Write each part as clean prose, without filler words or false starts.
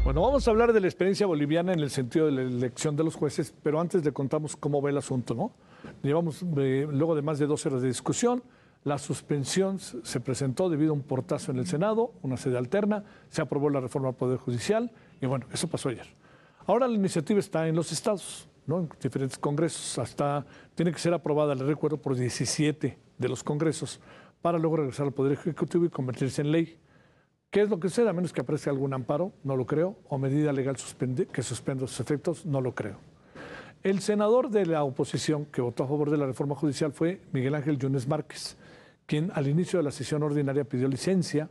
Bueno, vamos a hablar de la experiencia boliviana en el sentido de la elección de los jueces, pero antes le contamos cómo va el asunto, ¿no? Llevamos, luego de más de 2 horas de discusión, la suspensión se presentó debido a un portazo en el Senado, una sede alterna, se aprobó la reforma al Poder Judicial y bueno, eso pasó ayer. Ahora la iniciativa está en los estados, ¿no? En diferentes congresos, tiene que ser aprobada, le recuerdo, por 17 de los congresos para luego regresar al Poder Ejecutivo y convertirse en ley. ¿Qué es lo que sucede? A menos que aparezca algún amparo, no lo creo, o medida legal que suspenda sus efectos, no lo creo. El senador de la oposición que votó a favor de la reforma judicial fue Miguel Ángel Yunes Márquez, quien al inicio de la sesión ordinaria pidió licencia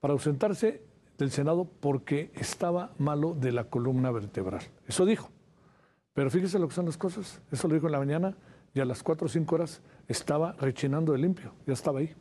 para ausentarse del Senado porque estaba malo de la columna vertebral. Eso dijo. Pero fíjese lo que son las cosas. Eso lo dijo en la mañana y a las 4 o 5 horas estaba rechinando de limpio. Ya estaba ahí.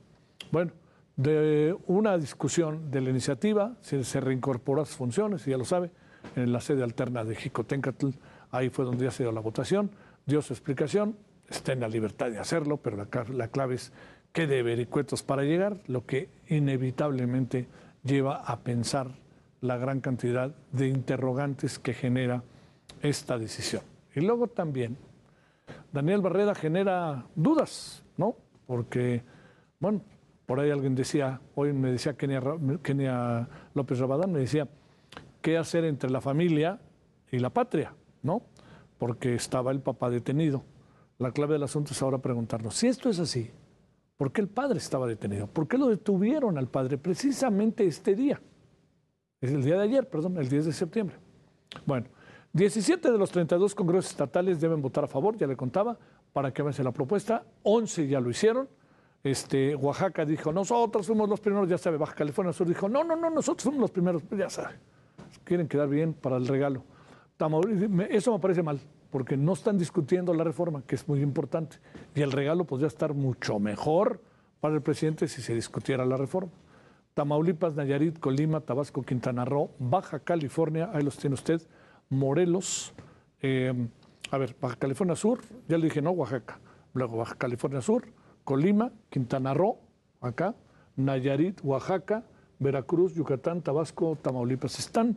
Bueno, de una discusión de la iniciativa, se reincorporó a sus funciones, y ya lo sabe, en la sede alterna de Jicotencatl, ahí fue donde ya se dio la votación, dio su explicación, está en la libertad de hacerlo, pero la clave es qué de vericuetos para llegar, lo que inevitablemente lleva a pensar la gran cantidad de interrogantes que genera esta decisión. Y luego también, Daniel Barreda genera dudas, ¿no? Porque, bueno, por ahí alguien decía, hoy me decía Kenia López Rabadán, me decía, ¿qué hacer entre la familia y la patria? ¿No? Porque estaba el papá detenido. La clave del asunto es ahora preguntarnos, si esto es así, ¿por qué el padre estaba detenido? ¿Por qué lo detuvieron al padre precisamente este día? Es el día de ayer, perdón, el 10 de septiembre. Bueno, 17 de los 32 congresos estatales deben votar a favor, ya le contaba, para que avance la propuesta. 11 ya lo hicieron. Oaxaca dijo, nosotros fuimos los primeros, ya sabe. Baja California Sur dijo, no, nosotros fuimos los primeros, ya sabe. Quieren quedar bien para el regalo. Eso me parece mal, porque no están discutiendo la reforma, que es muy importante. Y el regalo podría estar mucho mejor para el presidente si se discutiera la reforma. Tamaulipas, Nayarit, Colima, Tabasco, Quintana Roo, Baja California, ahí los tiene usted, Morelos, Baja California Sur, ya le dije, no, Oaxaca. Luego Baja California Sur, Colima, Quintana Roo, acá, Nayarit, Oaxaca, Veracruz, Yucatán, Tabasco, Tamaulipas. Están,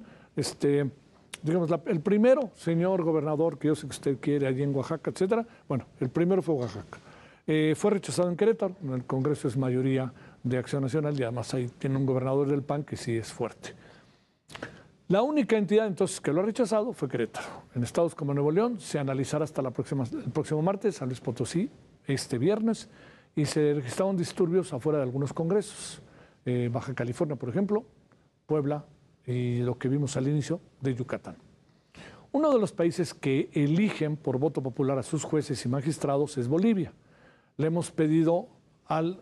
digamos, el primero, señor gobernador, que yo sé que usted quiere allí en Oaxaca, etcétera. Bueno, el primero fue Oaxaca. Fue rechazado en Querétaro, en el Congreso es mayoría de Acción Nacional y además ahí tiene un gobernador del PAN que sí es fuerte. La única entidad entonces que lo ha rechazado fue Querétaro. En estados como Nuevo León se analizará hasta el próximo martes, San Luis Potosí, este viernes, y se registraron disturbios afuera de algunos congresos. Baja California, por ejemplo, Puebla y lo que vimos al inicio de Yucatán. Uno de los países que eligen por voto popular a sus jueces y magistrados es Bolivia. Le hemos pedido al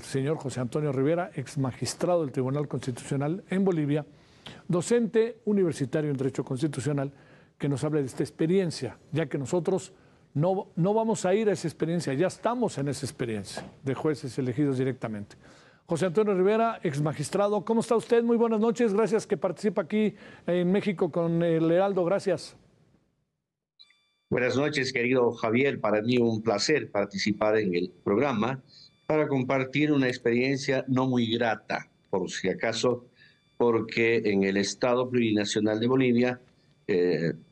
señor José Antonio Rivera, ex magistrado del Tribunal Constitucional en Bolivia, docente universitario en Derecho Constitucional, que nos hable de esta experiencia, ya que nosotros no vamos a ir a esa experiencia, ya estamos en esa experiencia de jueces elegidos directamente. José Antonio Rivera, ex magistrado, ¿cómo está usted? Muy buenas noches, gracias que participa aquí en México con el Heraldo, gracias. Buenas noches, querido Javier. Para mí un placer participar en el programa para compartir una experiencia no muy grata, por si acaso, porque en el Estado Plurinacional de Bolivia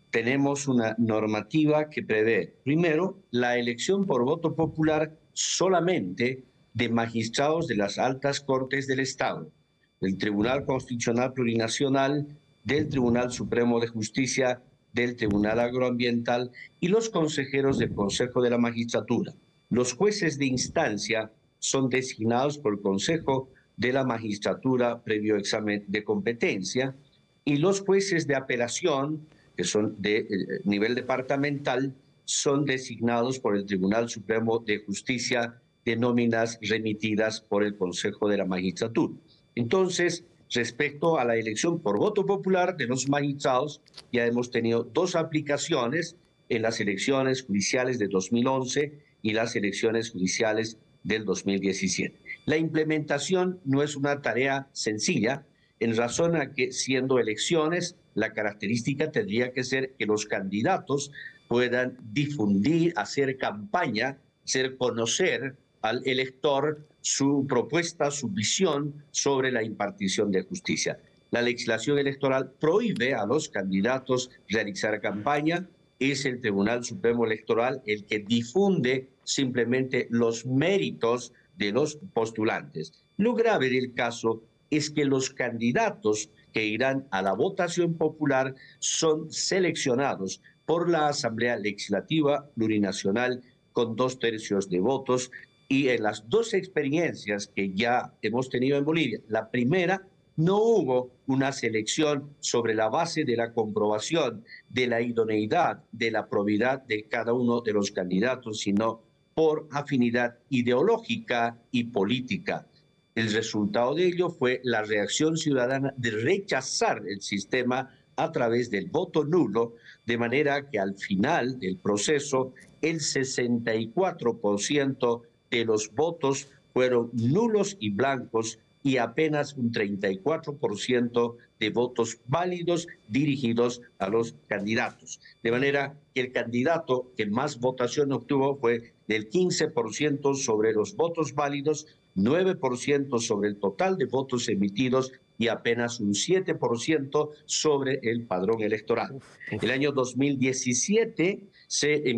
tenemos una normativa que prevé, primero, la elección por voto popular solamente de magistrados de las altas cortes del Estado, del Tribunal Constitucional Plurinacional, del Tribunal Supremo de Justicia, del Tribunal Agroambiental y los consejeros del Consejo de la Magistratura. Los jueces de instancia son designados por el Consejo de la Magistratura previo examen de competencia, y los jueces de apelación, que son de nivel departamental, son designados por el Tribunal Supremo de Justicia de nóminas remitidas por el Consejo de la Magistratura. Entonces, respecto a la elección por voto popular de los magistrados, ya hemos tenido 2 aplicaciones en las elecciones judiciales de 2011 y las elecciones judiciales del 2017. La implementación no es una tarea sencilla, en razón a que, siendo elecciones, la característica tendría que ser que los candidatos puedan difundir, hacer campaña, hacer conocer al elector su propuesta, su visión sobre la impartición de justicia. La legislación electoral prohíbe a los candidatos realizar campaña. Es el Tribunal Supremo Electoral el que difunde simplemente los méritos de los postulantes. Lo grave del caso es que los candidatos que irán a la votación popular son seleccionados por la Asamblea Legislativa Plurinacional con 2/3 de votos, y en las dos experiencias que ya hemos tenido en Bolivia, la primera no hubo una selección sobre la base de la comprobación de la idoneidad, de la probidad de cada uno de los candidatos, sino por afinidad ideológica y política. El resultado de ello fue la reacción ciudadana de rechazar el sistema a través del voto nulo, de manera que al final del proceso el 64% de los votos fueron nulos y blancos y apenas un 34% de votos válidos dirigidos a los candidatos. De manera que el candidato que más votación obtuvo fue del 15% sobre los votos válidos, 9% sobre el total de votos emitidos y apenas un 7% sobre el padrón electoral. El año 2017 se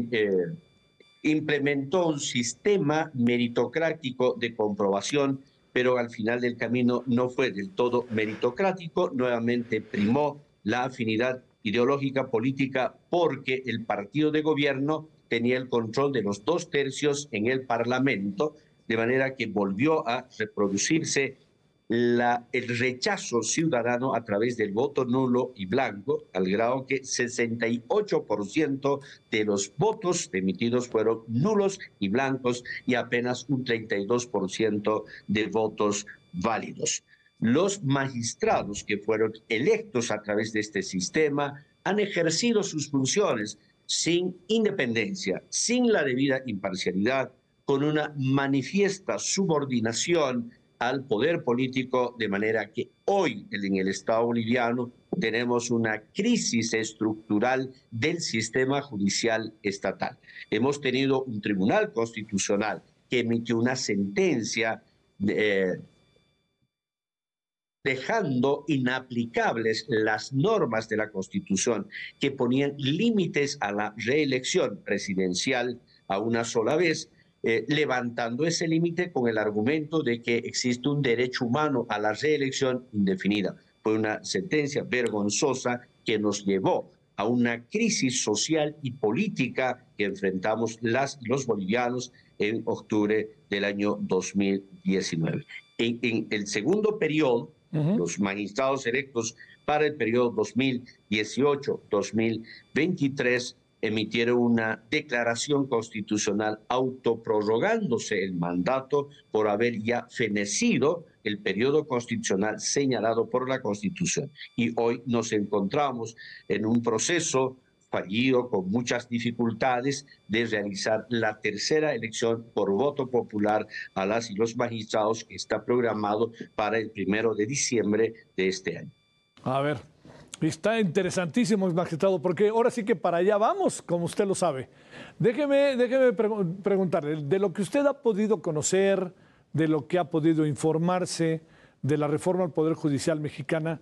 implementó un sistema meritocrático de comprobación, pero al final del camino no fue del todo meritocrático. Nuevamente primó la afinidad ideológica política porque el partido de gobierno tenía el control de los 2/3 en el Parlamento, de manera que volvió a reproducirse el rechazo ciudadano a través del voto nulo y blanco, al grado que 68% de los votos emitidos fueron nulos y blancos y apenas un 32% de votos válidos. Los magistrados que fueron electos a través de este sistema han ejercido sus funciones sin independencia, sin la debida imparcialidad, con una manifiesta subordinación al poder político, de manera que hoy en el Estado boliviano tenemos una crisis estructural del sistema judicial estatal. Hemos tenido un tribunal constitucional que emitió una sentencia dejando inaplicables las normas de la Constitución que ponían límites a la reelección presidencial a una sola vez, levantando ese límite con el argumento de que existe un derecho humano a la reelección indefinida. Fue una sentencia vergonzosa que nos llevó a una crisis social y política que enfrentamos los bolivianos en octubre del año 2019. En el segundo periodo, los magistrados electos para el periodo 2018-2023 emitieron una declaración constitucional autoprorrogándose el mandato por haber ya fenecido el periodo constitucional señalado por la Constitución. Y hoy nos encontramos en un proceso fallido, con muchas dificultades, de realizar la tercera elección por voto popular a las y los magistrados, que está programado para el 1 de diciembre de este año. A ver, está interesantísimo, magistrado, porque ahora sí que para allá vamos, como usted lo sabe. Déjeme preguntarle, de lo que usted ha podido conocer, de lo que ha podido informarse de la reforma al Poder Judicial mexicana,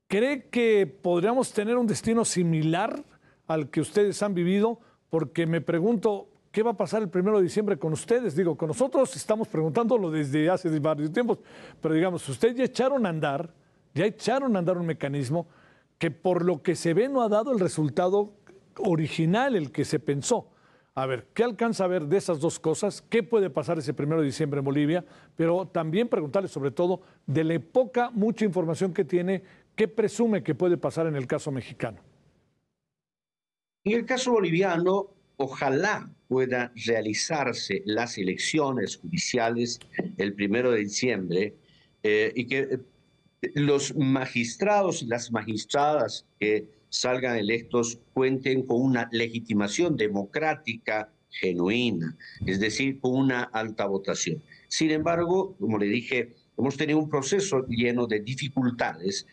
¿cree que podríamos tener un destino similar al que ustedes han vivido? Porque me pregunto, ¿qué va a pasar el 1 de diciembre con ustedes? Digo, con nosotros estamos preguntándolo desde hace varios tiempos, pero digamos, ustedes ya echaron a andar un mecanismo que por lo que se ve no ha dado el resultado original, el que se pensó. A ver, ¿qué alcanza a ver de esas dos cosas? ¿Qué puede pasar ese 1 de diciembre en Bolivia? Pero también preguntarle sobre todo de la mucha información que tiene, ¿qué presume que puede pasar en el caso mexicano? En el caso boliviano, ojalá puedan realizarse las elecciones judiciales el 1 de diciembre y que los magistrados y las magistradas que salgan electos cuenten con una legitimación democrática genuina, es decir, con una alta votación. Sin embargo, como le dije, hemos tenido un proceso lleno de dificultades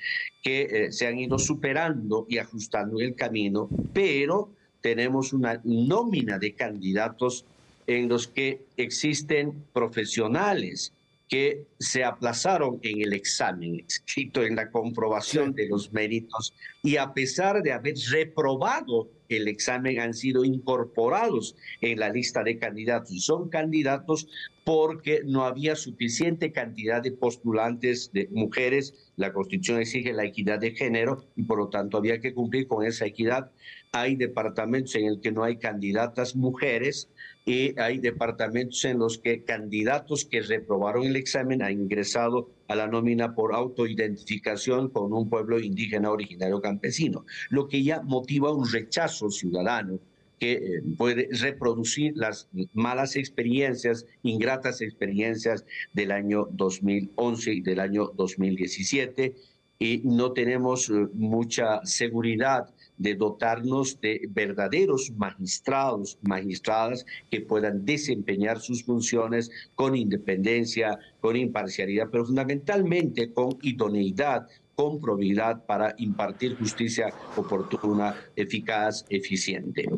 que se han ido superando y ajustando en el camino, pero tenemos una nómina de candidatos en los que existen profesionales que se aplazaron en el examen escrito, en la comprobación de los méritos, y a pesar de haber reprobado el examen han sido incorporados en la lista de candidatos. Y son candidatos porque no había suficiente cantidad de postulantes de mujeres. La Constitución exige la equidad de género y por lo tanto había que cumplir con esa equidad. Hay departamentos en los que no hay candidatas mujeres y hay departamentos en los que candidatos que reprobaron el examen han ingresado a la nómina por autoidentificación con un pueblo indígena originario campesino, lo que ya motiva un rechazo ciudadano que puede reproducir las malas experiencias, ingratas experiencias del año 2011 y del año 2017, y no tenemos mucha seguridad de dotarnos de verdaderos magistrados, magistradas que puedan desempeñar sus funciones con independencia, con imparcialidad, pero fundamentalmente con idoneidad, con probidad para impartir justicia oportuna, eficaz, eficiente.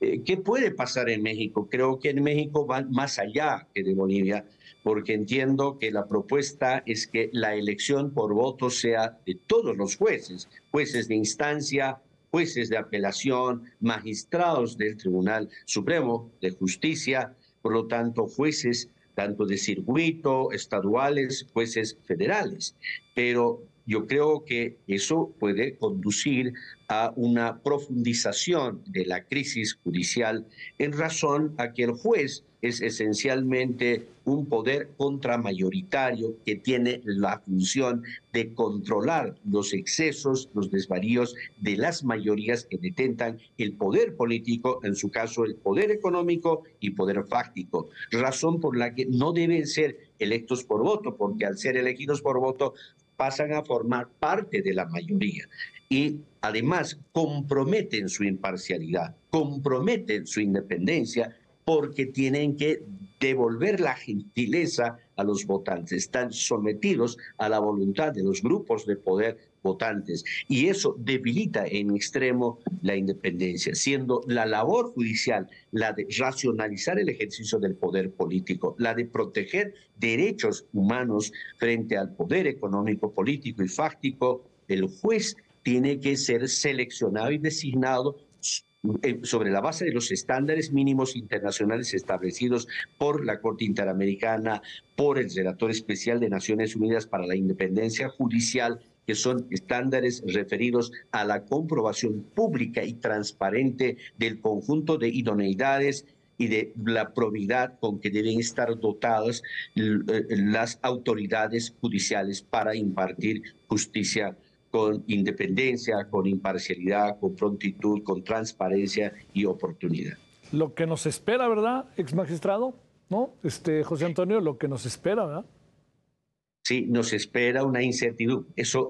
¿Qué puede pasar en México? Creo que en México va más allá que de Bolivia, porque entiendo que la propuesta es que la elección por voto sea de todos los jueces, jueces de instancia, jueces de apelación, magistrados del Tribunal Supremo de Justicia, por lo tanto, jueces tanto de circuito, estaduales, jueces federales. Pero yo creo que eso puede conducir a una profundización de la crisis judicial en razón a que el juez es esencialmente un poder contramayoritario que tiene la función de controlar los excesos, los desvaríos de las mayorías que detentan el poder político, en su caso el poder económico y poder fáctico, razón por la que no deben ser electos por voto, porque al ser elegidos por voto pasan a formar parte de la mayoría y además comprometen su imparcialidad, comprometen su independencia porque tienen que devolver la gentileza a los votantes, están sometidos a la voluntad de los grupos de poder votantes y eso debilita en extremo la independencia, siendo la labor judicial la de racionalizar el ejercicio del poder político, la de proteger derechos humanos frente al poder económico, político y fáctico. El juez tiene que ser seleccionado y designado sobre la base de los estándares mínimos internacionales establecidos por la Corte Interamericana, por el Relator Especial de Naciones Unidas para la Independencia Judicial, que son estándares referidos a la comprobación pública y transparente del conjunto de idoneidades y de la probidad con que deben estar dotadas las autoridades judiciales para impartir justicia con independencia, con imparcialidad, con prontitud, con transparencia y oportunidad. Lo que nos espera, ¿verdad, ex magistrado? ¿No? José Antonio, lo que nos espera, ¿verdad? Sí, nos espera una incertidumbre. Eso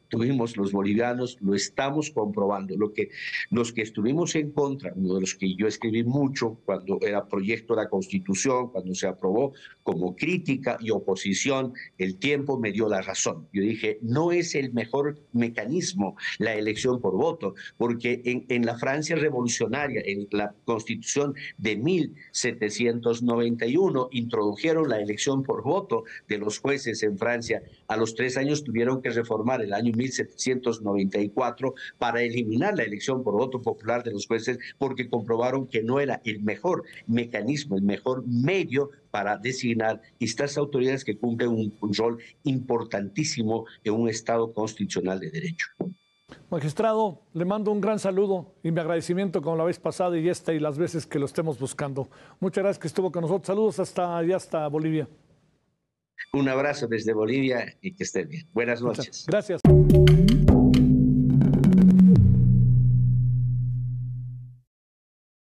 tuvimos los bolivianos, lo estamos comprobando. Los que estuvimos en contra, uno de los que yo escribí mucho cuando era proyecto de la Constitución, cuando se aprobó como crítica y oposición, el tiempo me dio la razón. Yo dije, no es el mejor mecanismo la elección por voto, porque en la Francia revolucionaria, en la Constitución de 1791, introdujeron la elección por voto de los jueces en Francia. A los 3 años tuvieron que reformar el año 1794 para eliminar la elección por voto popular de los jueces porque comprobaron que no era el mejor mecanismo, el mejor medio para designar estas autoridades que cumplen un rol importantísimo en un Estado constitucional de derecho. Magistrado, le mando un gran saludo y mi agradecimiento como la vez pasada y esta y las veces que lo estemos buscando. Muchas gracias que estuvo con nosotros. Saludos hasta Bolivia. Un abrazo desde Bolivia y que esté bien. Buenas noches. Gracias.